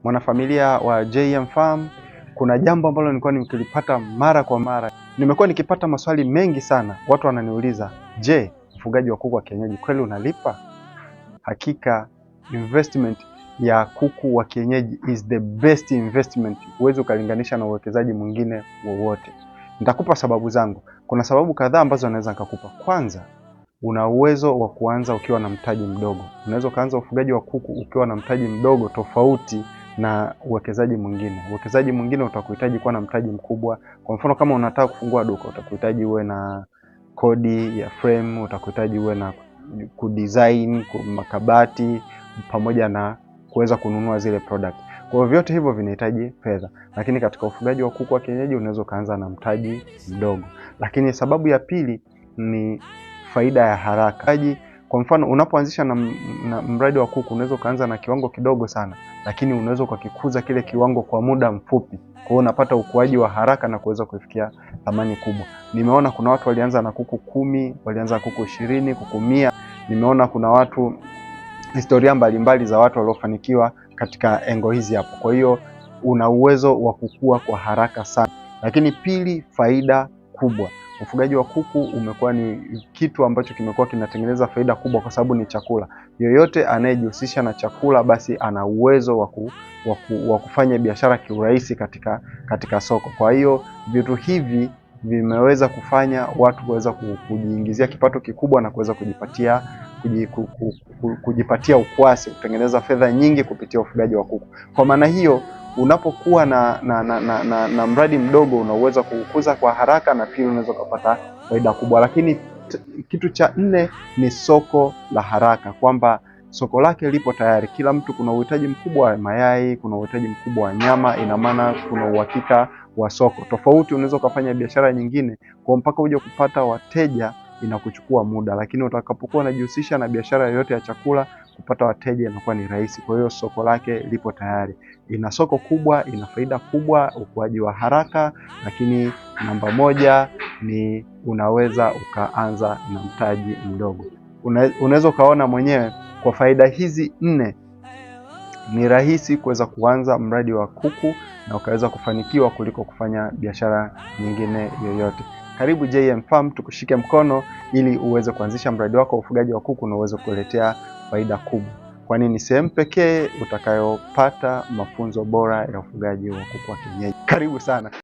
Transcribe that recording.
Mwanafamilia wa JM Farm, kuna jambo ambalo nilikuwa nikilipata mara kwa mara. Nimekuwa nikipata maswali mengi sana. Watu wananiuliza, je, ufugaji wa kuku wa kienyeji kweli unalipa? Hakika investment ya kuku wa kienyeji is the best investment. Huwezi ukalinganisha na uwekezaji mwingine wowote. Nitakupa sababu zangu. Kuna sababu kadhaa ambazo naweza nikakupa. Kwanza, una uwezo wa kuanza ukiwa na mtaji mdogo. Unaweza kuanza ufugaji wa kuku ukiwa na mtaji mdogo, tofauti na uwekezaji mwingine. Uwekezaji mwingine utakuhitaji kuwa na mtaji mkubwa. Kwa mfano, kama unataka kufungua duka, utakuhitaji uwe na kodi ya frame, utakuhitaji uwe na kudesign makabati pamoja na kuweza kununua zile product. Kwa hiyo vyote hivyo vinahitaji fedha. Lakini katika ufugaji wa kuku wa kienyeji unaweza kuanza na mtaji mdogo. Lakini sababu ya pili ni faida ya haraka. Kwa mfano, unapoanzisha na mradi wa kuku unaweza kuanza na kiwango kidogo sana, lakini unaweza ukakikuza kile kiwango kwa muda mfupi. Kwa hiyo unapata ukuaji wa haraka na kuweza kufikia thamani kubwa. Nimeona kuna watu walianza na kuku 10, walianza na kuku 20, kuku 100. Nimeona kuna watu, historia mbalimbali za watu waliofanikiwa katika engo hizi hapo. Kwa hiyo una uwezo wa kukua kwa haraka sana. Lakini pili, faida kubwa. Ufugaji wa kuku umekuwa ni kitu ambacho kimekuwa kinatengeneza faida kubwa kwa sababu ni chakula. Yoyote anayejihusisha na chakula basi ana uwezo wa kufanya biashara kiurahisi katika soko. Kwa hiyo vitu hivi vimeweza kufanya watu kuweza kujiingizia kipato kikubwa na kuweza kujipatia ukwasi, kutengeneza fedha nyingi kupitia ufugaji wa kuku. Kwa maana hiyo, unapokuwa na mradi mdogo unaweza kuukuza kwa haraka, na pia unaweza kupata faida kubwa. Lakini kitu cha nne ni soko la haraka, kwamba soko lake lipo tayari. Kila mtu, kuna uhitaji mkubwa wa mayai, kuna uhitaji mkubwa wa nyama, ina maana kuna uhakika wa soko. Tofauti unaweza kufanya biashara nyingine kwa mpaka uje kupata wateja inakuchukua muda, lakini utakapokuwa unajihusisha na biashara yoyote ya chakula, kupata wateja inakuwa ni rahisi. Kwa hiyo soko lake lipo tayari. Ina soko kubwa, ina faida kubwa, ukuaji wa haraka, lakini namba moja ni unaweza ukaanza na mtaji mdogo. Unaweza ukaona mwenyewe kwa faida hizi 4 ni rahisi kuweza kuanza mradi wa kuku na ukaweza kufanikiwa kuliko kufanya biashara nyingine yoyote. Karibu JM Farm, tukushike mkono ili uweze kuanzisha mradi wako wa ufugaji wa kuku na uweze kuletea faida kubwa. Kwani ni sehemu pekee utakayopata mafunzo bora ya ufugaji wa kuku wa kienyeji. Karibu sana.